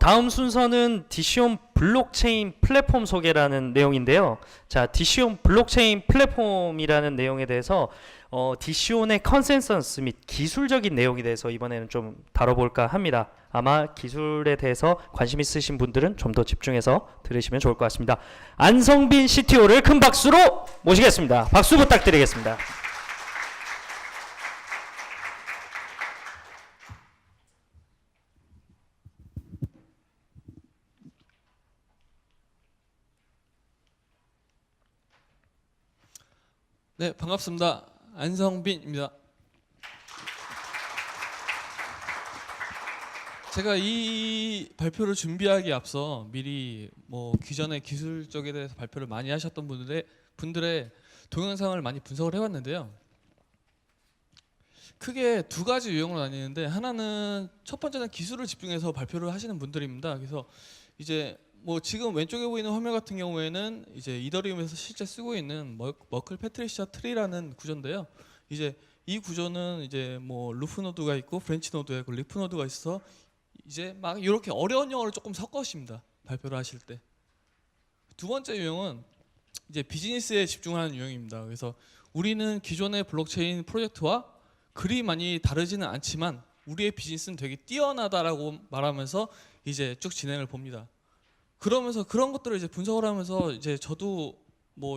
다음 순서는 디시온 블록체인 플랫폼 소개라는 내용인데요. 자, 디시온 블록체인 플랫폼이라는 내용에 대해서 디시온의 컨센서스 및 기술적인 내용에 대해서 이번에는 좀 다뤄볼까 합니다. 아마 기술에 대해서 관심 있으신 분들은 좀 더 집중해서 들으시면 좋을 것 같습니다. 안성빈 CTO를 큰 박수로 모시겠습니다. 박수 부탁드리겠습니다. 네, 반갑습니다. 안성빈입니다. 제가 이 발표를 준비하기에 앞서 미리 기존의 기술 쪽에 대해서 발표를 많이 하셨던 분들의 동영상을 많이 분석을 해왔는데요. 크게 두 가지 유형으로 나뉘는데, 하나는 첫 번째는 기술을 집중해서 발표를 하시는 분들입니다. 그래서 이제 지금 왼쪽에 보이는 화면 같은 경우에는 이제 이더리움에서 실제 쓰고 있는 머클 패트리시아 트리라는 구조인데요. 이제 이 구조는 이제 루프 노드가 있고 브랜치 노드가 있고 리프 노드가 있어서 이제 막 이렇게 어려운 영어를 조금 섞으십니다. 발표를 하실 때. 두 번째 유형은 이제 비즈니스에 집중하는 유형입니다. 그래서 우리는 기존의 블록체인 프로젝트와 그리 많이 다르지는 않지만 우리의 비즈니스는 되게 뛰어나다라고 말하면서 이제 쭉 진행을 봅니다. 그러면서 그런 것들을 이제 분석을 하면서 이제 저도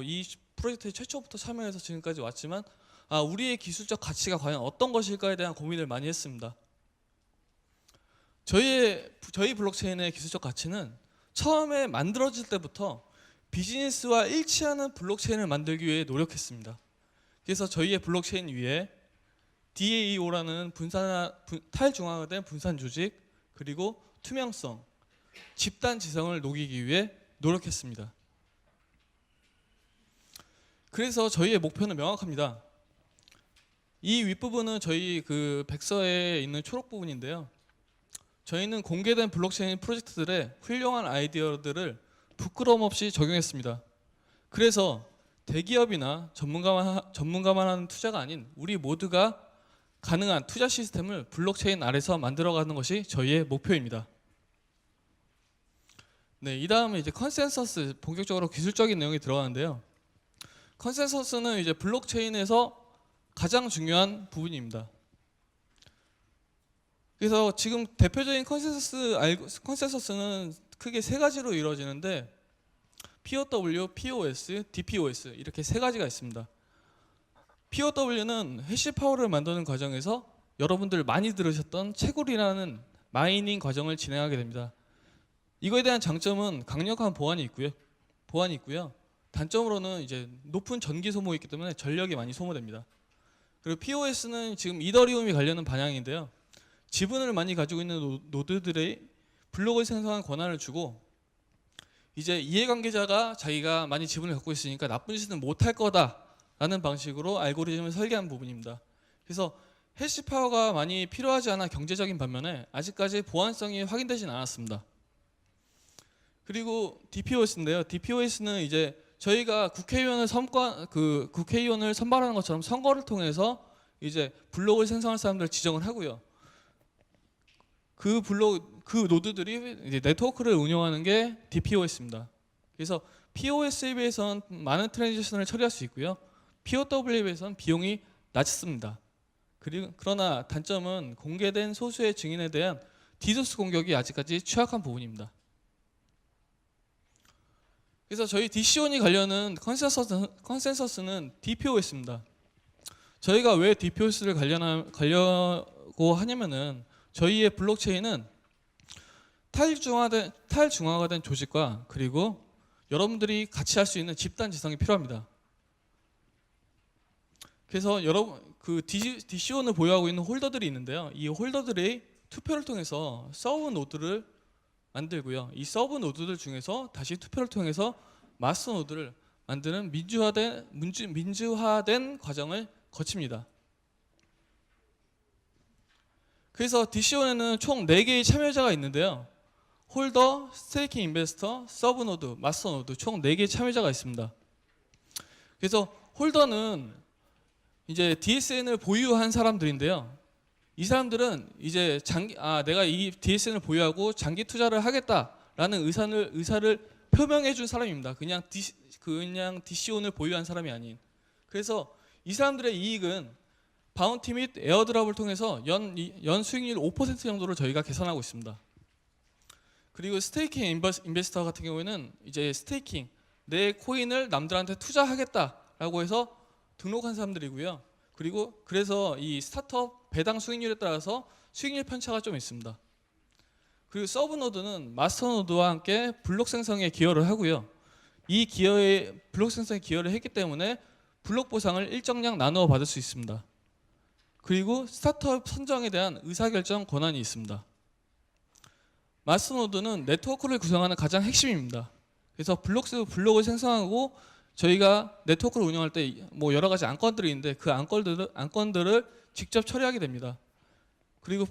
이 프로젝트에 최초부터 참여해서 지금까지 왔지만 우리의 기술적 가치가 과연 어떤 것일까에 대한 고민을 많이 했습니다. 저희 블록체인의 기술적 가치는 처음에 만들어질 때부터 비즈니스와 일치하는 블록체인을 만들기 위해 노력했습니다. 그래서 저희의 블록체인 위에 DAO라는 탈중앙화된 분산 조직, 그리고 투명성, 집단 지성을 녹이기 위해 노력했습니다. 그래서 저희의 목표는 명확합니다. 이 윗부분은 저희 그 백서에 있는 초록 부분인데요. 저희는 공개된 블록체인 프로젝트들의 훌륭한 아이디어들을 부끄럼 없이 적용했습니다. 그래서 대기업이나 전문가만 하는 투자가 아닌 우리 모두가 가능한 투자 시스템을 블록체인 아래서 만들어가는 것이 저희의 목표입니다. 네, 이 다음에 이제 컨센서스, 본격적으로 기술적인 내용이 들어가는데요. 컨센서스는 이제 블록체인에서 가장 중요한 부분입니다. 그래서 지금 대표적인 컨센서스는 크게 세 가지로 이루어지는데 POW, POS, DPoS 이렇게 세 가지가 있습니다. POW는 해시 파워를 만드는 과정에서 여러분들 많이 들으셨던 채굴이라는 마이닝 과정을 진행하게 됩니다. 이거에 대한 장점은 강력한 보안이 있고요. 단점으로는 이제 높은 전기 소모가 있기 때문에 전력이 많이 소모됩니다. 그리고 POS는 지금 이더리움이 가려는 방향인데요. 지분을 많이 가지고 있는 노드들의 블록을 생성한 권한을 주고 이제 이해관계자가 자기가 많이 지분을 갖고 있으니까 나쁜 짓은 못할 거다라는 방식으로 알고리즘을 설계한 부분입니다. 그래서 해시 파워가 많이 필요하지 않아 경제적인 반면에 아직까지 보안성이 확인되진 않았습니다. 그리고 DPoS인데요. DPoS는 이제 저희가 국회의원을 선발하는 것처럼 선거를 통해서 이제 블록을 생성할 사람들을 지정을 하고요. 그 노드들이 이제 네트워크를 운영하는 게 DPoS입니다. 그래서 POS에 비해서는 많은 트랜지션을 처리할 수 있고요. POW에 비해서는 비용이 낮습니다. 그러나 단점은 공개된 소수의 증인에 대한 디도스 공격이 아직까지 취약한 부분입니다. 그래서 저희 디시온이 관련한 컨센서스는 DPoS입니다. 저희가 왜 DPoS를 가려고 하냐면은 저희의 블록체인은 탈중앙화가 된 조직과 그리고 여러분들이 같이 할 수 있는 집단 지성이 필요합니다. 그래서 디시온을 보유하고 있는 홀더들이 있는데요. 이 홀더들이 투표를 통해서 서브 노드를 만들고요. 이 서브 노드들 중에서 다시 투표를 통해서 마스터 노드를 만드는 민주화된 과정을 거칩니다. 그래서 디시온에는 총 4개의 참여자가 있는데요. 홀더, 스테이킹 인베스터, 서브 노드, 마스터 노드 총 4개의 참여자가 있습니다. 그래서 홀더는 이제 DSN을 보유한 사람들인데요. 이 사람들은 이제 내가 이 DSN을 보유하고 장기 투자를 하겠다라는 의사를 표명해 준 사람입니다. 그냥 DC온을 보유한 사람이 아닌. 그래서 이 사람들의 이익은 바운티 및 에어드랍을 통해서 연 수익률 5% 정도를 저희가 계산하고 있습니다. 그리고 스테이킹 인베스터 같은 경우에는 이제 스테이킹 내 코인을 남들한테 투자하겠다라고 해서 등록한 사람들이고요. 그리고 그래서 이 스타트업 배당 수익률에 따라서 수익률 편차가 좀 있습니다. 그리고 서브노드는 마스터노드와 함께 블록 생성에 기여를 하고요. 이 블록 생성에 기여를 했기 때문에 블록 보상을 일정량 나누어 받을 수 있습니다. 그리고 스타트업 선정에 대한 의사결정 권한이 있습니다. 마스터노드는 네트워크를 구성하는 가장 핵심입니다. 그래서 블록을 생성하고 저희가 네트워크를 운영할 때 뭐 여러 가지 안건들이 있는데 그 안건들을 직접 처리하게 됩니다. 그리고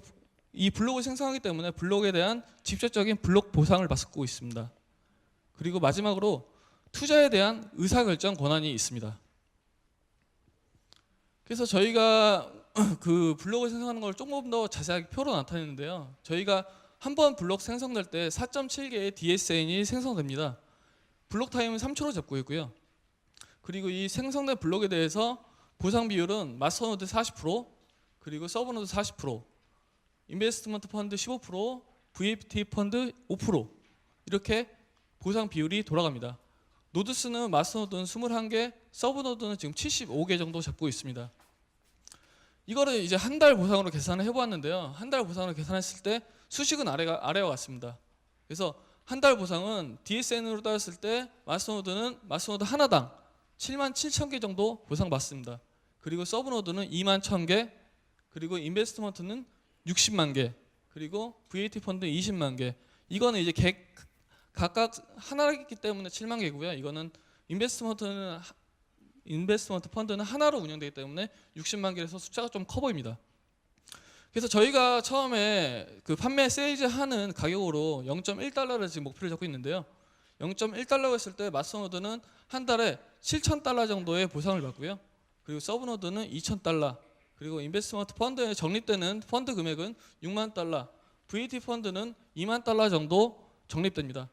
이 블록을 생성하기 때문에 블록에 대한 직접적인 블록 보상을 받고 있습니다. 그리고 마지막으로 투자에 대한 의사결정 권한이 있습니다. 그래서 저희가 그 블록을 생성하는 걸 조금 더 자세하게 표로 나타내는데요. 저희가 한 번 블록 생성될 때 4.7개의 DSN이 생성됩니다. 블록 타임은 3초로 잡고 있고요. 그리고 이 생성된 블록에 대해서 보상 비율은 마스터노드 40%, 그리고 서브노드 40%, 인베스트먼트 펀드 15%, VFT 펀드 5% 이렇게 보상 비율이 돌아갑니다. 노드 수는 마스터노드는 21개, 서브노드는 지금 75개 정도 잡고 있습니다. 이거를 이제 한 달 보상으로 계산을 해보았는데요. 한 달 보상으로 계산했을 때 수식은 아래와 같습니다. 그래서 한 달 보상은 DSN으로 따졌을 때 마스터노드 하나당 77,000개 정도 보상받습니다. 그리고 서브노드는 21,000개, 그리고 인베스트먼트는 60만 개, 그리고 VAT 펀드 20만 개. 이거는 이제 각각 하나이기 때문에 7만 개고요. 이거는 인베스트먼트 펀드는 하나로 운영되기 때문에 60만 개에서 숫자가 좀 커 보입니다. 그래서 저희가 처음에 그 판매 세일즈 하는 가격으로 0.1달러를 지금 목표를 잡고 있는데요. 0.1달러 했을 때 마스터노드는 한 달에 7,000달러 정도의 보상을 받고요. 그리고 서브노드는 2,000달러, 그리고 인베스트먼트 펀드에 적립되는 펀드 금액은 6만 달러, VAT 펀드는 2만 달러 정도 적립됩니다.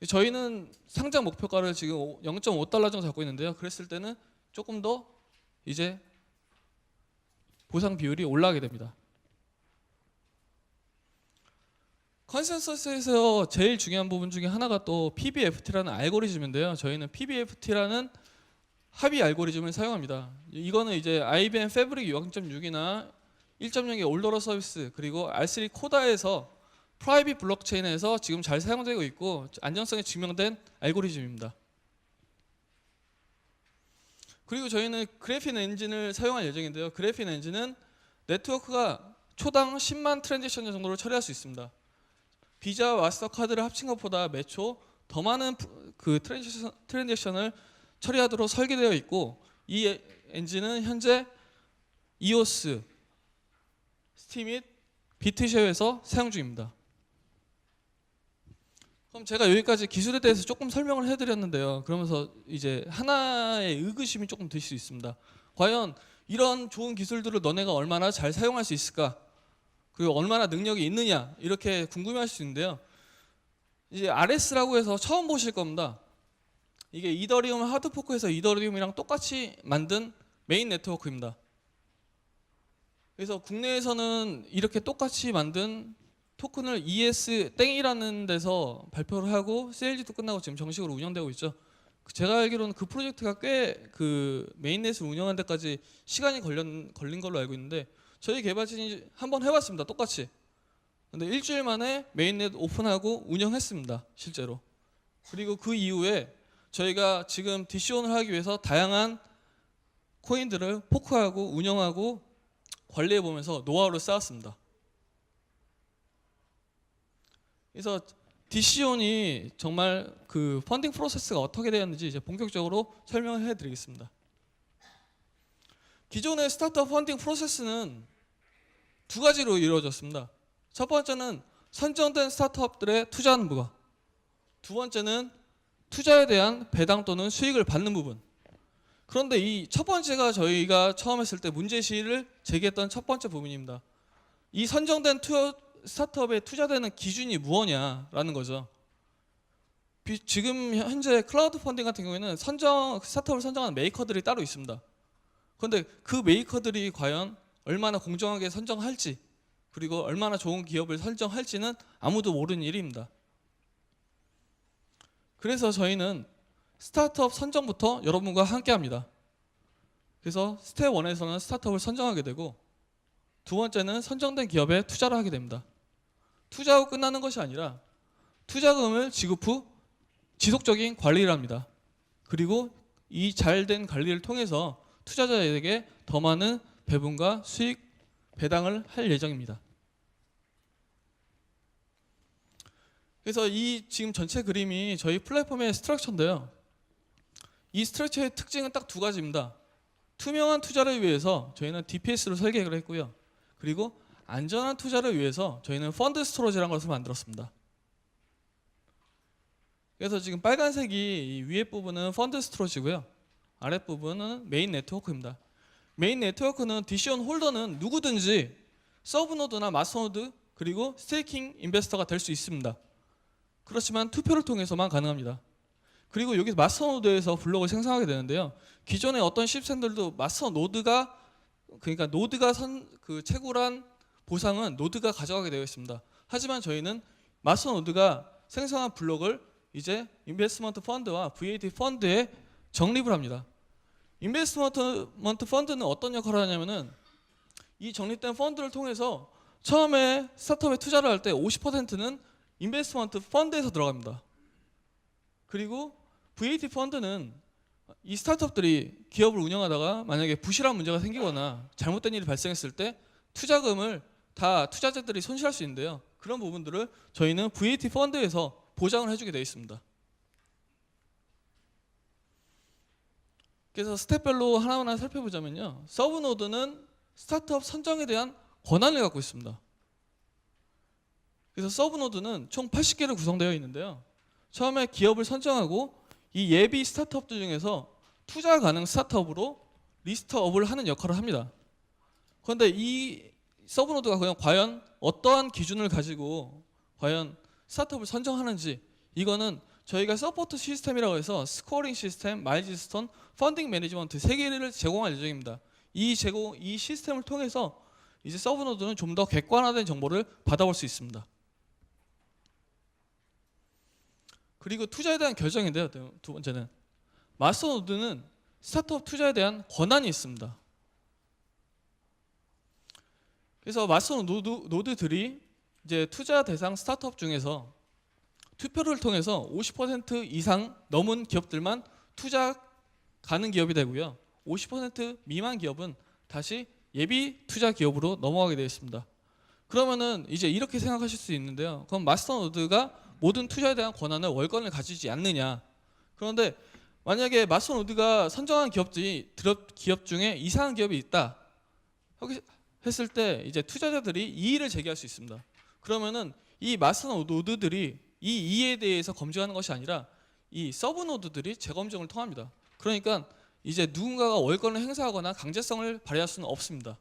저희는 상장 목표가를 지금 0.5달러 정도 잡고 있는데요. 그랬을 때는 조금 더 이제 보상 비율이 올라가게 됩니다. 컨센서스에서 제일 중요한 부분 중에 하나가 또 PBFT라는 알고리즘인데요. 저희는 PBFT라는 합의 알고리즘을 사용합니다. 이거는 이제 IBM 패브릭 0.6이나 1.0의 올더러 서비스, 그리고 R3 코다에서 프라이빗 블록체인에서 지금 잘 사용되고 있고 안정성이 증명된 알고리즘입니다. 그리고 저희는 그래핀 엔진을 사용할 예정인데요. 그래핀 엔진은 네트워크가 초당 10만 트랜잭션 정도를 처리할 수 있습니다. 비자 마스터카드를 합친 것보다 매초 더 많은 그 트랜잭션을 처리하도록 설계되어 있고, 이 엔진은 현재 EOS, 스티밋, 비트쉐어에서 사용 중입니다. 그럼 제가 여기까지 기술에 대해서 조금 설명을 해드렸는데요. 그러면서 이제 하나의 의구심이 조금 들 수 있습니다. 과연 이런 좋은 기술들을 너네가 얼마나 잘 사용할 수 있을까? 그리고 얼마나 능력이 있느냐? 이렇게 궁금해할 수 있는데요. 이제 RS라고 해서 처음 보실 겁니다. 이게 이더리움 하드포크에서 이더리움이랑 똑같이 만든 메인 네트워크입니다. 그래서 국내에서는 이렇게 똑같이 만든 토큰을 ES 땡이라는 데서 발표를 하고 세일즈도 끝나고 지금 정식으로 운영되고 있죠. 제가 알기로는 그 프로젝트가 꽤 그 메인넷을 운영하는 데까지 시간이 걸린 걸로 알고 있는데, 저희 개발진이 한번 해봤습니다. 똑같이. 근데 일주일 만에 메인넷 오픈하고 운영했습니다. 실제로. 그리고 그 이후에 저희가 지금 DC온을 하기 위해서 다양한 코인들을 포크하고 운영하고 관리해 보면서 노하우를 쌓았습니다. 그래서 DC온이 정말 그 펀딩 프로세스가 어떻게 되었는지 이제 본격적으로 설명을 해드리겠습니다. 기존의 스타트업 펀딩 프로세스는 두 가지로 이루어졌습니다. 첫 번째는 선정된 스타트업들의 투자하는 부분, 두 번째는 투자에 대한 배당 또는 수익을 받는 부분. 그런데 이 첫 번째가 저희가 처음 했을 때 문제시를 제기했던 첫 번째 부분입니다. 이 선정된 스타트업에 투자되는 기준이 무엇냐라는 거죠. 지금 현재 클라우드 펀딩 같은 경우에는 스타트업을 선정하는 메이커들이 따로 있습니다. 그런데 그 메이커들이 과연 얼마나 공정하게 선정할지, 그리고 얼마나 좋은 기업을 선정할지는 아무도 모르는 일입니다. 그래서 저희는 스타트업 선정부터 여러분과 함께 합니다. 그래서 스텝 1에서는 스타트업을 선정하게 되고, 두 번째는 선정된 기업에 투자를 하게 됩니다. 투자하고 끝나는 것이 아니라 투자금을 지급 후 지속적인 관리를 합니다. 그리고 이 잘된 관리를 통해서 투자자에게 더 많은 배분과 수익 배당을 할 예정입니다. 그래서 이 지금 전체 그림이 저희 플랫폼의 스트럭처인데요. 이 스트럭처의 특징은 딱 두 가지입니다. 투명한 투자를 위해서 저희는 DPS로 설계를 했고요. 그리고 안전한 투자를 위해서 저희는 펀드 스토리지라는 것을 만들었습니다. 그래서 지금 빨간색이 이 위에 부분은 펀드 스토리지고요. 아랫 부분은 메인 네트워크입니다. 메인 네트워크는 디시온 홀더는 누구든지 서브노드나 마스터노드 그리고 스테이킹 인베스터가 될 수 있습니다. 그렇지만 투표를 통해서만 가능합니다. 그리고 여기 마스터노드에서 블록을 생성하게 되는데요. 기존의 어떤 시스템들도 마스터노드가, 그러니까 노드가 그 채굴한 보상은 노드가 가져가게 되어 있습니다. 하지만 저희는 마스터노드가 생성한 블록을 이제 인베스트먼트 펀드와 VAT 펀드에 적립을 합니다. 인베스트먼트 펀드는 어떤 역할을 하냐면은 이 적립된 펀드를 통해서 처음에 스타트업에 투자를 할 때 50%는 인베스트먼트 펀드에서 들어갑니다. 그리고 VAT 펀드는 이 스타트업들이 기업을 운영하다가 만약에 부실한 문제가 생기거나 잘못된 일이 발생했을 때 투자금을 다 투자자들이 손실할 수 있는데요. 그런 부분들을 저희는 VAT 펀드에서 보장을 해주게 되어 있습니다. 그래서 스텝별로 하나하나 살펴보자면요. 서브노드는 스타트업 선정에 대한 권한을 갖고 있습니다. 그래서 서브노드는 총 80개로 구성되어 있는데요. 처음에 기업을 선정하고 이 예비 스타트업들 중에서 투자 가능 스타트업으로 리스트업을 하는 역할을 합니다. 그런데 이 서브노드가 과연 어떠한 기준을 가지고 과연 스타트업을 선정하는지, 이거는 저희가 서포트 시스템이라고 해서 스코어링 시스템, 마일스톤, 펀딩 매니지먼트 3개를 제공할 예정입니다. 이 시스템을 통해서 이제 서브노드는 좀 더 객관화된 정보를 받아볼 수 있습니다. 그리고 투자에 대한 결정인데요. 두 번째는 마스터노드는 스타트업 투자에 대한 권한이 있습니다. 그래서 마스터노드들이 이제 투자 대상 스타트업 중에서 투표를 통해서 50% 이상 넘은 기업들만 투자 가능 기업이 되고요. 50% 미만 기업은 다시 예비 투자 기업으로 넘어가게 되어 있습니다. 그러면은 이제 이렇게 생각하실 수 있는데요. 그럼 마스터노드가 모든 투자에 대한 권한을 월권을 가지지 않느냐. 그런데 만약에 마스터노드가 선정한 기업 중에 이상한 기업이 있다 했을 때 이제 투자자들이 이의를 제기할 수 있습니다. 그러면은 이 마스터노드들이 이 이의에 대해서 검증하는 것이 아니라 이 서브노드들이 재검증을 통합니다. 그러니까 이제 누군가가 월권을 행사하거나 강제성을 발휘할 수는 없습니다.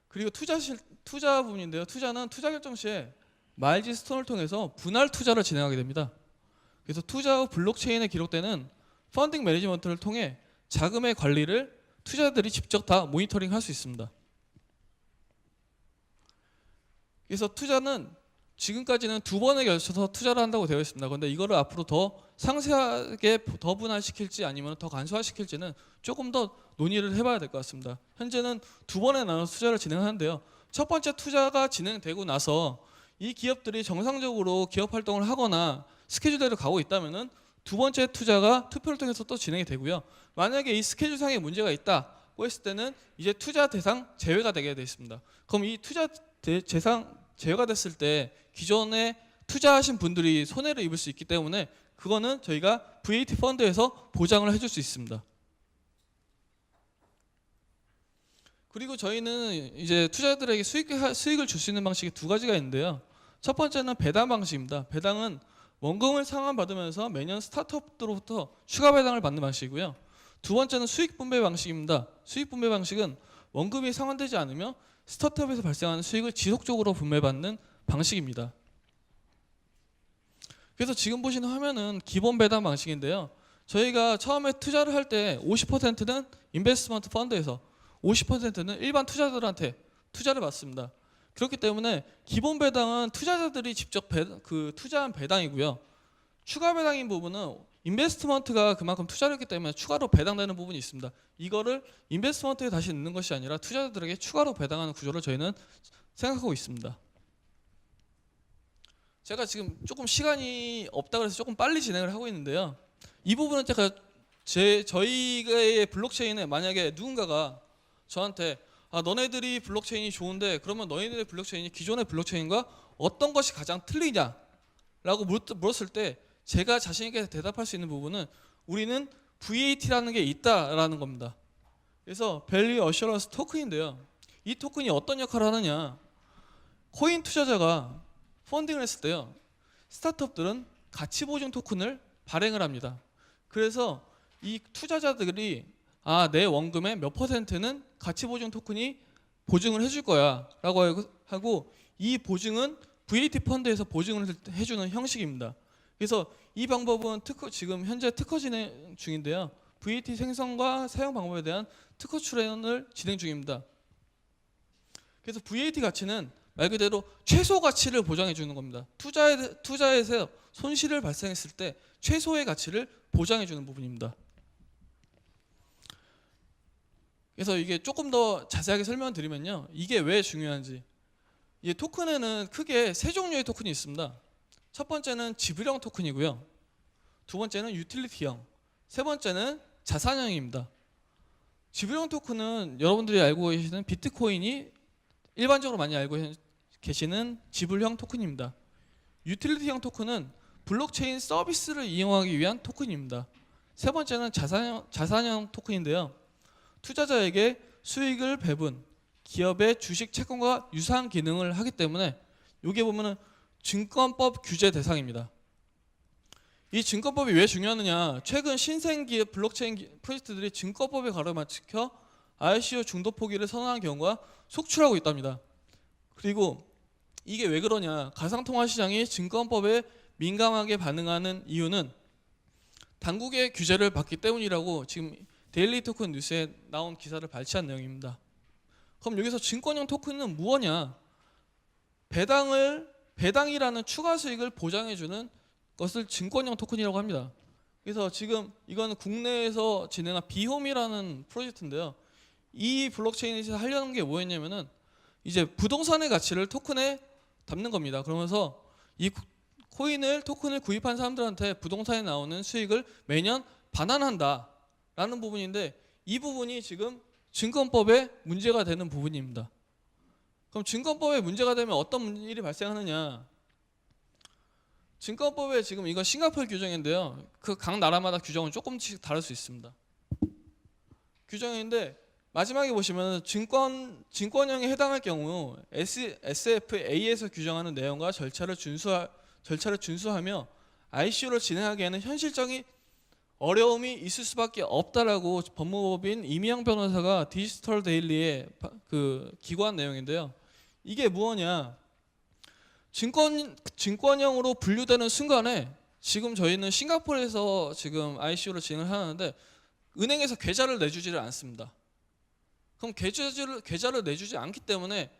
그리고 투자 부분인데요. 투자는 투자 결정 시에 마일스톤을 통해서 분할 투자를 진행하게 됩니다. 그래서 투자 후 블록체인에 기록되는 펀딩 매니지먼트를 통해 자금의 관리를 투자자들이 직접 다 모니터링 할 수 있습니다. 그래서 투자는 지금까지는 2번에 걸쳐서 투자를 한다고 되어 있습니다. 그런데 이거를 앞으로 더 상세하게 더 분할시킬지 아니면 더 간소화시킬지는 조금 더 논의를 해봐야 될 것 같습니다. 현재는 2번에 나눠서 투자를 진행하는데요. 첫 번째 투자가 진행되고 나서 이 기업들이 정상적으로 기업 활동을 하거나 스케줄대로 가고 있다면은 두 번째 투자가 투표를 통해서 또 진행이 되고요. 만약에 이 스케줄상에 문제가 있다고 했을 때는 이제 투자 대상 제외가 되게 되어 있습니다. 그럼 이 투자 대상 제외가 됐을 때 기존에 투자하신 분들이 손해를 입을 수 있기 때문에 그거는 저희가 VAT 펀드에서 보장을 해줄 수 있습니다. 그리고 저희는 이제 투자자들에게 수익을 줄 수 있는 방식이 2가지가 있는데요. 첫 번째는 배당 방식입니다. 배당은 원금을 상환받으면서 매년 스타트업들로부터 추가 배당을 받는 방식이고요. 두 번째는 수익 분배 방식입니다. 수익 분배 방식은 원금이 상환되지 않으며 스타트업에서 발생하는 수익을 지속적으로 분배받는 방식입니다. 그래서 지금 보시는 화면은 기본 배당 방식인데요. 저희가 처음에 투자를 할 때 50%는 인베스트먼트 펀드에서 50%는 일반 투자자들한테 투자를 받습니다. 그렇기 때문에 기본 배당은 투자자들이 직접 투자한 배당이고요. 추가 배당인 부분은 인베스트먼트가 그만큼 투자를 했기 때문에 추가로 배당되는 부분이 있습니다. 이거를 인베스트먼트에 다시 넣는 것이 아니라 투자자들에게 추가로 배당하는 구조를 저희는 생각하고 있습니다. 제가 지금 조금 시간이 없다 그래서 조금 빨리 진행을 하고 있는데요. 이 부분은 제가 저희의 블록체인에 만약에 누군가가 저한테 너네들이 블록체인이 좋은데 그러면 너희들의 블록체인이 기존의 블록체인과 어떤 것이 가장 틀리냐라고 물었을 때 제가 자신 있게 대답할 수 있는 부분은 우리는 VAT라는 게 있다라는 겁니다. 그래서 Value Assurance 토큰인데요. 이 토큰이 어떤 역할을 하느냐? 코인 투자자가 펀딩을 했을 때요. 스타트업들은 가치 보증 토큰을 발행을 합니다. 그래서 이 투자자들이 내 원금의 몇 %는 가치 보증 토큰이 보증을 해줄 거야 라고 하고 이 보증은 VAT 펀드에서 보증을 해주는 형식입니다. 그래서 이 방법은 지금 현재 특허 진행 중인데요. VAT 생성과 사용 방법에 대한 특허 출원을 진행 중입니다. 그래서 VAT 가치는 말 그대로 최소 가치를 보장해 주는 겁니다. 투자에서 손실을 발생했을 때 최소의 가치를 보장해 주는 부분입니다. 그래서 이게 조금 더 자세하게 설명드리면요. 이게 왜 중요한지. 이 토큰에는 크게 세 종류의 토큰이 있습니다. 첫 번째는 지불형 토큰이고요. 두 번째는 유틸리티형, 세 번째는 자산형입니다. 지불형 토큰은 여러분들이 알고 계시는 비트코인이 일반적으로 많이 알고 계시는 지불형 토큰입니다. 유틸리티형 토큰은 블록체인 서비스를 이용하기 위한 토큰입니다. 세 번째는 자산형 토큰인데요. 투자자에게 수익을 배분, 기업의 주식 채권과 유사한 기능을 하기 때문에 여기에 보면은 증권법 규제 대상입니다. 이 증권법이 왜 중요하느냐? 최근 신생 기업 블록체인 프로젝트들이 증권법에 가로막혀 ICO 중도 포기를 선언한 경우가 속출하고 있답니다. 그리고 이게 왜 그러냐? 가상통화 시장이 증권법에 민감하게 반응하는 이유는 당국의 규제를 받기 때문이라고 지금 데일리 토큰 뉴스에 나온 기사를 발췌한 내용입니다. 그럼 여기서 증권형 토큰은 무엇냐? 배당이라는 추가 수익을 보장해주는 것을 증권형 토큰이라고 합니다. 그래서 지금 이건 국내에서 진행한 비홈이라는 프로젝트인데요. 이 블록체인에서 하려는 게 뭐였냐면은 이제 부동산의 가치를 토큰에 담는 겁니다. 그러면서 이 토큰을 구입한 사람들한테 부동산에 나오는 수익을 매년 반환한다라는 부분인데 이 부분이 지금 증권법에 문제가 되는 부분입니다. 그럼 증권법에 문제가 되면 어떤 일이 발생하느냐? 증권법에 지금 이건 싱가포르 규정인데요. 그 각 나라마다 규정은 조금씩 다를 수 있습니다. 규정인데 마지막에 보시면 증권형에 해당할 경우 SFA에서 규정하는 내용과 절차를 준수하며 ICO를 진행하기에는 현실적인 어려움이 있을 수밖에 없다라고 법무법인 이미영 변호사가 디지털 데일리에 기고한 내용인데요. 이게 무엇냐? 증권형으로 분류되는 순간에 지금 저희는 싱가포르에서 지금 ICO를 진행을 하는데 은행에서 계좌를 내주지를 않습니다. 그럼 계좌를 내주지 않기 때문에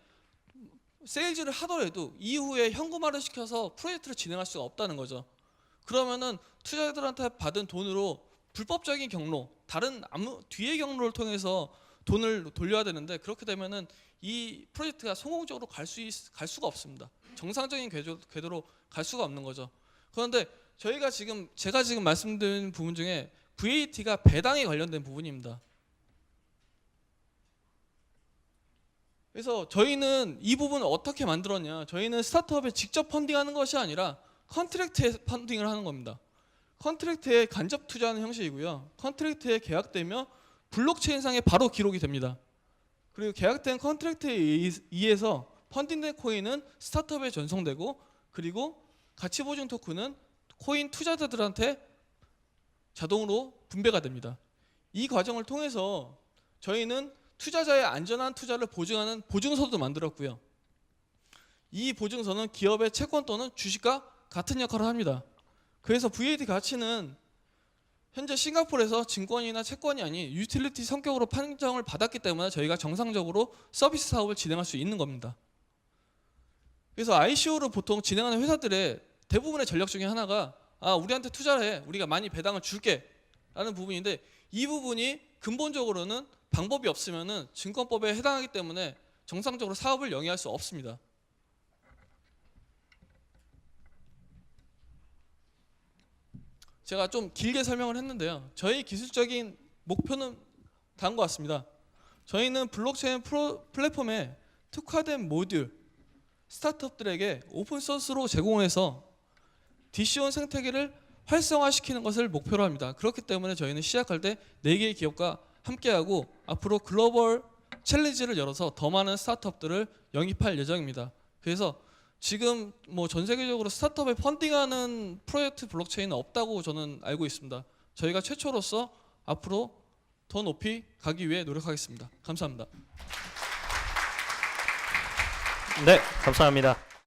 세일즈를 하더라도 이후에 현금화를 시켜서 프로젝트를 진행할 수가 없다는 거죠. 그러면은 투자자들한테 받은 돈으로 불법적인 경로, 다른 뒤의 경로를 통해서 돈을 돌려야 되는데 그렇게 되면은 이 프로젝트가 성공적으로 갈 수가 없습니다. 정상적인 궤도로 갈 수가 없는 거죠. 그런데 제가 지금 말씀드린 부분 중에 VAT가 배당에 관련된 부분입니다. 그래서 저희는 이 부분을 어떻게 만들었냐? 저희는 스타트업에 직접 펀딩하는 것이 아니라 컨트랙트에 펀딩을 하는 겁니다. 컨트랙트에 간접 투자하는 형식이고요. 컨트랙트에 계약되며 블록체인상에 바로 기록이 됩니다. 그리고 계약된 컨트랙트에 의해서 펀딩된 코인은 스타트업에 전송되고 그리고 가치 보증 토큰은 코인 투자자들한테 자동으로 분배가 됩니다. 이 과정을 통해서 저희는 투자자의 안전한 투자를 보증하는 보증서도 만들었고요. 이 보증서는 기업의 채권 또는 주식과 같은 역할을 합니다. 그래서 VAT 가치는 현재 싱가포르에서 증권이나 채권이 아닌 유틸리티 성격으로 판정을 받았기 때문에 저희가 정상적으로 서비스 사업을 진행할 수 있는 겁니다. 그래서 ICO를 보통 진행하는 회사들의 대부분의 전략 중에 하나가 우리한테 투자를 해, 우리가 많이 배당을 줄게 라는 부분인데, 이 부분이 근본적으로는 방법이 없으면 증권법에 해당하기 때문에 정상적으로 사업을 영위할 수 없습니다. 제가 좀 길게 설명을 했는데요. 저희 기술적인 목표는 다음과 같습니다. 저희는 블록체인 플랫폼에 특화된 모듈, 스타트업들에게 오픈소스로 제공해서 DC온 생태계를 활성화시키는 것을 목표로 합니다. 그렇기 때문에 저희는 시작할 때 4개의 기업과 함께하고 앞으로 글로벌 챌린지를 열어서 더 많은 스타트업들을 영입할 예정입니다. 그래서 지금 뭐 전 세계적으로 스타트업에 펀딩하는 프로젝트 블록체인은 없다고 저는 알고 있습니다. 저희가 최초로서 앞으로 더 높이 가기 위해 노력하겠습니다. 감사합니다. 네, 감사합니다.